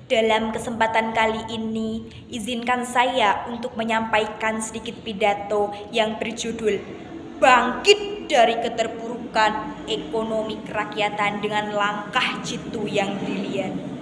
Dalam kesempatan kali ini, izinkan saya untuk menyampaikan sedikit pidato yang berjudul Bangkit dari Keterpurukan Ekonomi Kerakyatan dengan Langkah Jitu yang Brilian.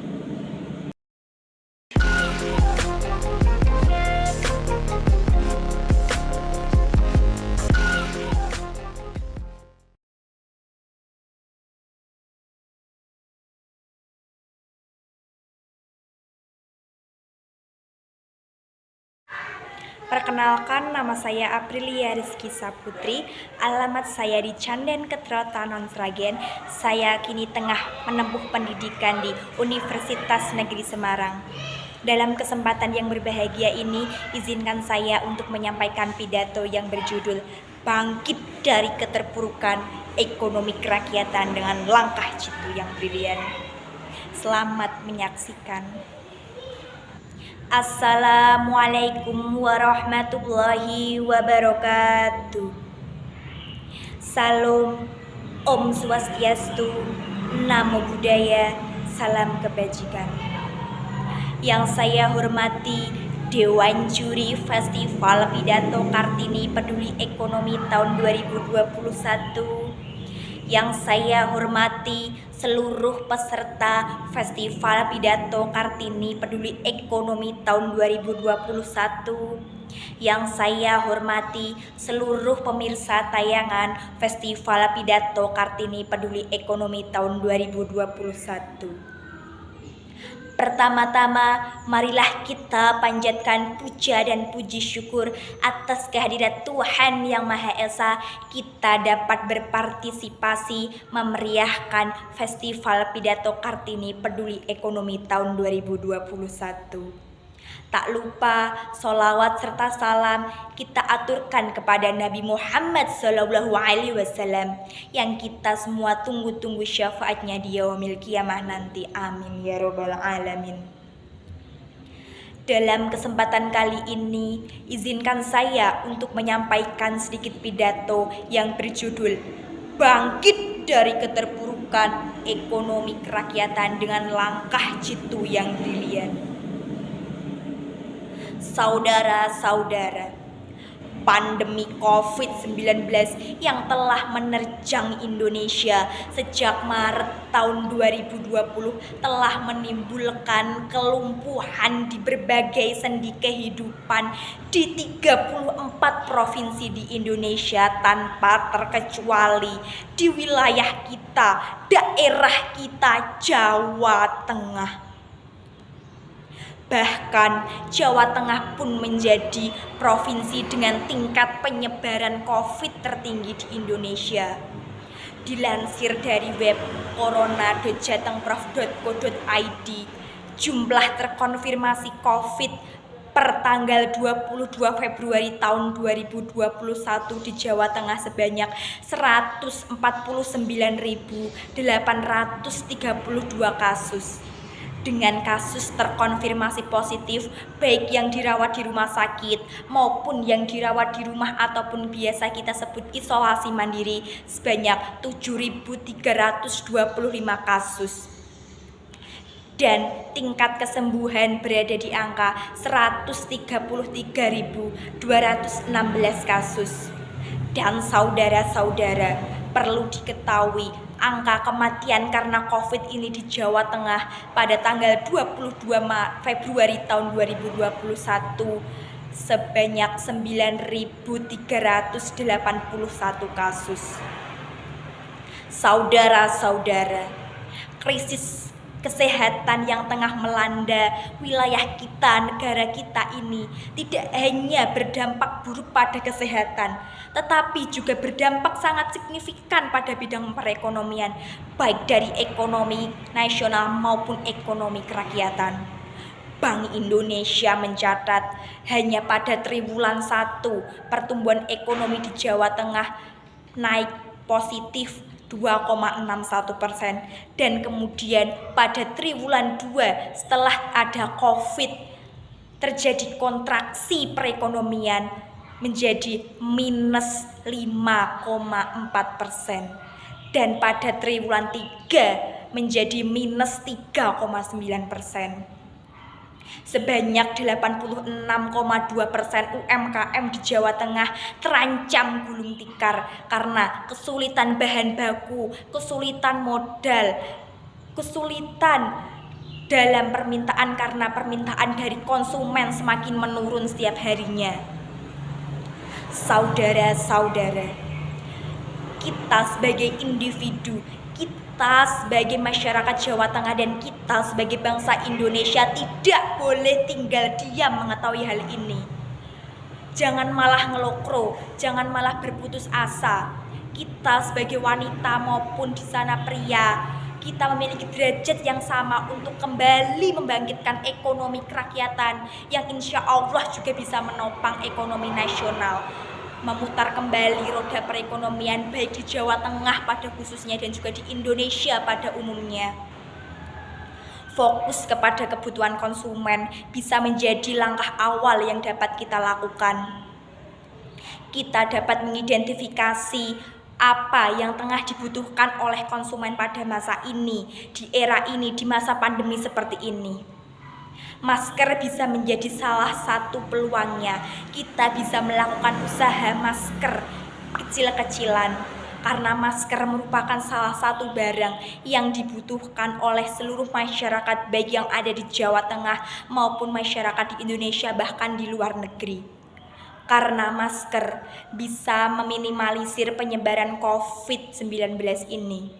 Perkenalkan, nama saya Aprilia Rizky Saputri, alamat saya di Canden Ketro Tanon Sragen. Saya kini tengah menempuh pendidikan di Universitas Negeri Semarang. Dalam kesempatan yang berbahagia ini, izinkan saya untuk menyampaikan pidato yang berjudul Bangkit dari Keterpurukan Ekonomi Kerakyatan dengan Langkah Jitu yang Brilian. Selamat menyaksikan. Assalamualaikum warahmatullahi wabarakatuh. Salam, Om Swastiastu, Namo Buddhaya, salam kebajikan. Yang saya hormati Dewan Juri Festival Pidato Kartini Peduli Ekonomi tahun 2021. Yang saya hormati seluruh peserta Festival Pidato Kartini Peduli Ekonomi tahun 2021. Yang saya hormati seluruh pemirsa tayangan Festival Pidato Kartini Peduli Ekonomi tahun 2021. Pertama-tama, marilah kita panjatkan puja dan puji syukur atas kehadirat Tuhan Yang Maha Esa. Kita dapat berpartisipasi memeriahkan Festival Pidato Kartini Peduli Ekonomi tahun 2021. Tak lupa sholawat serta salam kita aturkan kepada Nabi Muhammad SAW yang kita semua tunggu-tunggu syafaatnya di yaumil qiyamah nanti. Amin ya robbal alamin. Dalam kesempatan kali ini, izinkan saya untuk menyampaikan sedikit pidato yang berjudul Bangkit dari Keterpurukan Ekonomi Kerakyatan dengan Langkah Jitu yang Brilian. Saudara-saudara, pandemi COVID-19 yang telah menerjang Indonesia sejak Maret tahun 2020 telah menimbulkan kelumpuhan di berbagai sendi kehidupan di 34 provinsi di Indonesia tanpa terkecuali di wilayah kita, daerah kita, Jawa Tengah. Bahkan Jawa Tengah pun menjadi provinsi dengan tingkat penyebaran COVID tertinggi di Indonesia. Dilansir dari web corona.jatengprof.co.id, jumlah terkonfirmasi COVID per tanggal 22 Februari tahun 2021 di Jawa Tengah sebanyak 149.832 kasus. Dengan kasus terkonfirmasi positif baik yang dirawat di rumah sakit maupun yang dirawat di rumah ataupun biasa kita sebut isolasi mandiri sebanyak 7.325 kasus. Dan tingkat kesembuhan berada di angka 133.216 kasus. Dan saudara-saudara, perlu diketahui angka kematian karena COVID ini di Jawa Tengah pada tanggal 22 Februari tahun 2021 sebanyak 9.381 kasus. Saudara-saudara, krisis kesehatan yang tengah melanda wilayah kita, negara kita ini tidak hanya berdampak buruk pada kesehatan, tetapi juga berdampak sangat signifikan pada bidang perekonomian, baik dari ekonomi nasional maupun ekonomi kerakyatan. Bank Indonesia mencatat hanya pada triwulan 1 pertumbuhan ekonomi di Jawa Tengah naik positif 2,61% dan kemudian pada triwulan 2 setelah ada COVID terjadi kontraksi perekonomian menjadi minus 5,4% dan pada triwulan 3 menjadi minus 3,9%. Sebanyak 86,2% UMKM di Jawa Tengah terancam gulung tikar karena kesulitan bahan baku, kesulitan modal, kesulitan dalam permintaan karena permintaan dari konsumen semakin menurun setiap harinya. Saudara-saudara, kita sebagai individu, kita sebagai masyarakat Jawa Tengah, dan kita sebagai bangsa Indonesia tidak boleh tinggal diam mengetahui hal ini. Jangan malah ngelokro, jangan malah berputus asa. Kita sebagai wanita maupun di sana pria, kita memiliki derajat yang sama untuk kembali membangkitkan ekonomi kerakyatan yang insya Allah juga bisa menopang ekonomi nasional, memutar kembali roda perekonomian baik di Jawa Tengah pada khususnya dan juga di Indonesia pada umumnya. Fokus kepada kebutuhan konsumen bisa menjadi langkah awal yang dapat kita lakukan. Kita dapat mengidentifikasi apa yang tengah dibutuhkan oleh konsumen pada masa ini, di era ini, di masa pandemi seperti ini. Masker bisa menjadi salah satu peluangnya. Kita bisa melakukan usaha masker kecil-kecilan karena masker merupakan salah satu barang yang dibutuhkan oleh seluruh masyarakat baik yang ada di Jawa Tengah maupun masyarakat di Indonesia bahkan di luar negeri. Karena masker bisa meminimalisir penyebaran COVID-19 ini.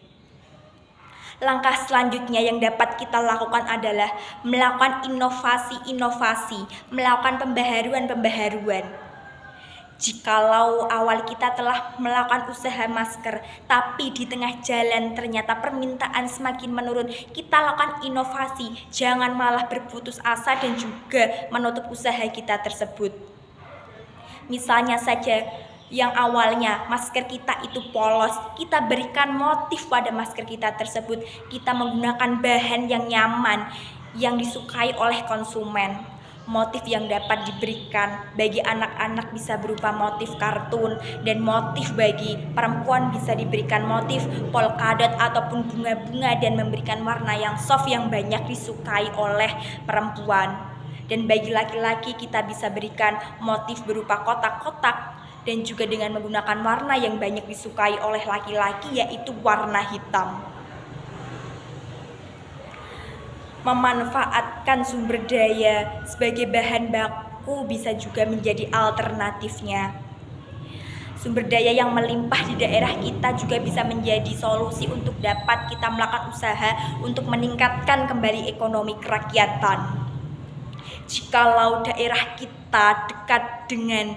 Langkah selanjutnya yang dapat kita lakukan adalah melakukan inovasi-inovasi, melakukan pembaharuan-pembaharuan. Jikalau awal kita telah melakukan usaha masker, tapi di tengah jalan ternyata permintaan semakin menurun, kita lakukan inovasi, jangan malah berputus asa dan juga menutup usaha kita tersebut. Misalnya saja, yang awalnya masker kita itu polos, kita berikan motif pada masker kita tersebut. Kita menggunakan bahan yang nyaman, yang disukai oleh konsumen. Motif yang dapat diberikan bagi anak-anak bisa berupa motif kartun, dan motif bagi perempuan bisa diberikan motif polkadot ataupun bunga-bunga dan memberikan warna yang soft yang banyak disukai oleh perempuan. Dan bagi laki-laki kita bisa berikan motif berupa kotak-kotak dan juga dengan menggunakan warna yang banyak disukai oleh laki-laki, yaitu warna hitam. Memanfaatkan sumber daya sebagai bahan baku bisa juga menjadi alternatifnya. Sumber daya yang melimpah di daerah kita juga bisa menjadi solusi untuk dapat kita melakukan usaha untuk meningkatkan kembali ekonomi kerakyatan. Jikalau daerah kita dekat dengan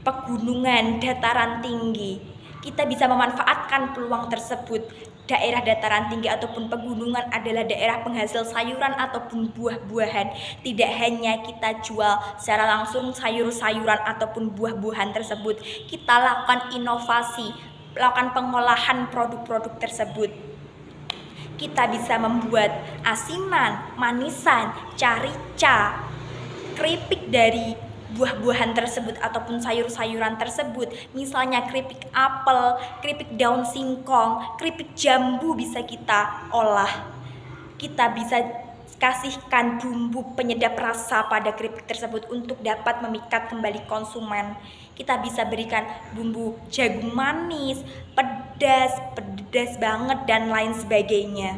pegunungan, dataran tinggi, kita bisa memanfaatkan peluang tersebut. Daerah dataran tinggi ataupun pegunungan adalah daerah penghasil sayuran ataupun buah-buahan. Tidak hanya kita jual secara langsung sayur-sayuran ataupun buah-buahan tersebut, kita lakukan inovasi, lakukan pengolahan produk-produk tersebut. Kita bisa membuat asinan, manisan, carica, keripik dari buah-buahan tersebut ataupun sayur-sayuran tersebut. Misalnya keripik apel, keripik daun singkong, keripik jambu bisa kita olah. Kita bisa kasihkan bumbu penyedap rasa pada keripik tersebut untuk dapat memikat kembali konsumen. Kita bisa berikan bumbu jagung manis, pedas banget dan lain sebagainya.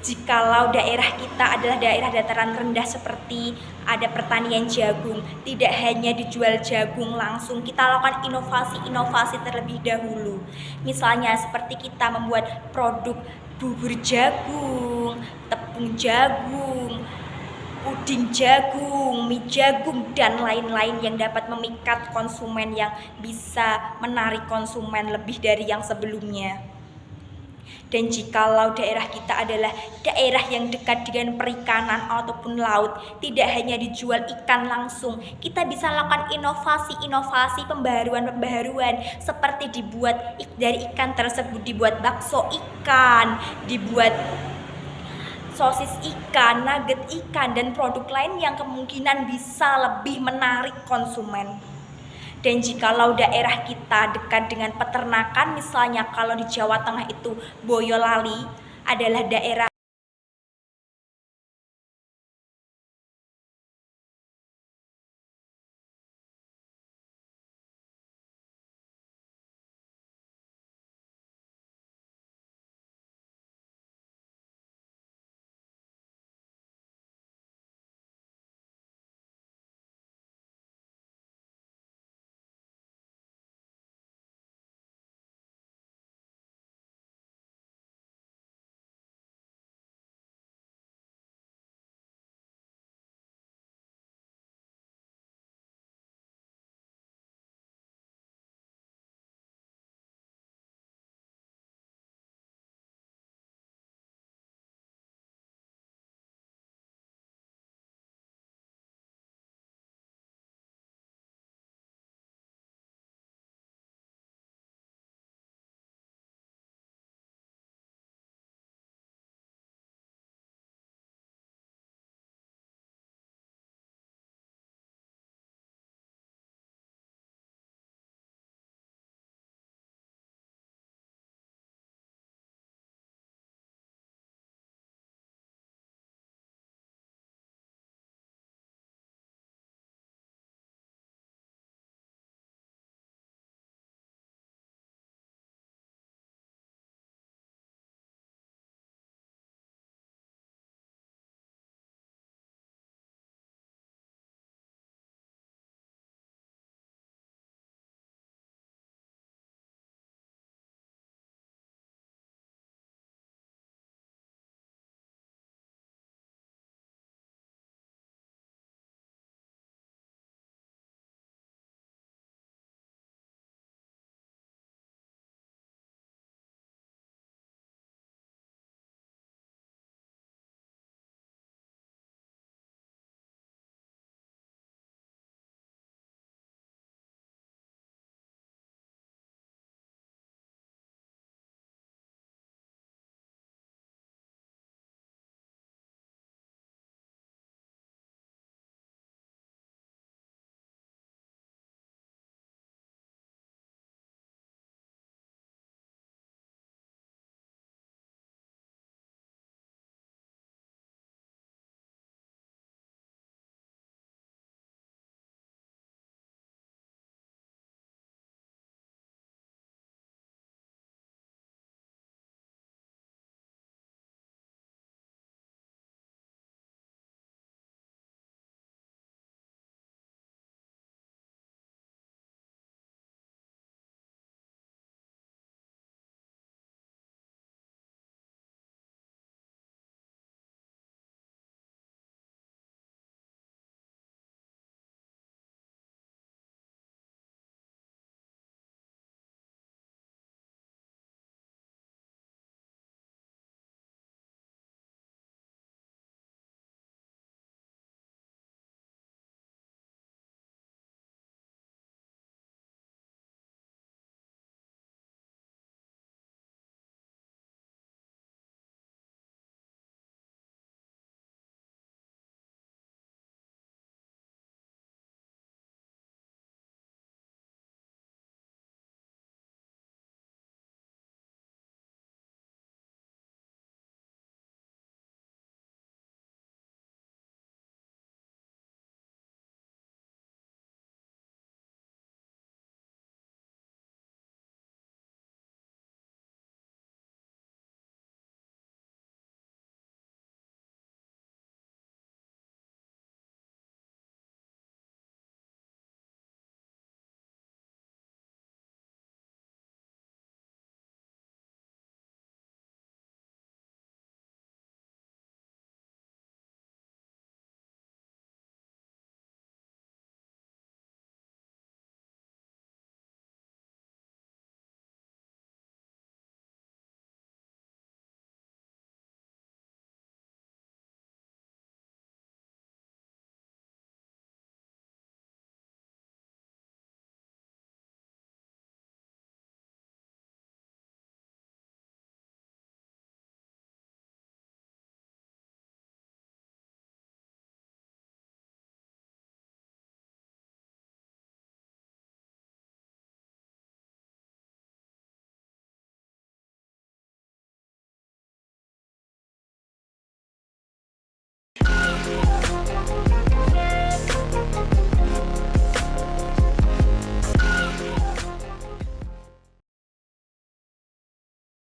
Jikalau daerah kita adalah daerah dataran rendah seperti ada pertanian jagung, tidak hanya dijual jagung langsung, kita lakukan inovasi-inovasi terlebih dahulu. Misalnya seperti kita membuat produk bubur jagung, tepung jagung, puding jagung, mie jagung, dan lain-lain yang dapat memikat konsumen, yang bisa menarik konsumen lebih dari yang sebelumnya. Dan jikalau daerah kita adalah daerah yang dekat dengan perikanan ataupun laut, tidak hanya dijual ikan langsung, kita bisa lakukan inovasi-inovasi, pembaharuan-pembaharuan, seperti dibuat dari ikan tersebut dibuat bakso ikan, dibuat sosis ikan, nugget ikan, dan produk lain yang kemungkinan bisa lebih menarik konsumen. Dan jikalau daerah kita dekat dengan peternakan, misalnya kalau di Jawa Tengah itu Boyolali adalah daerah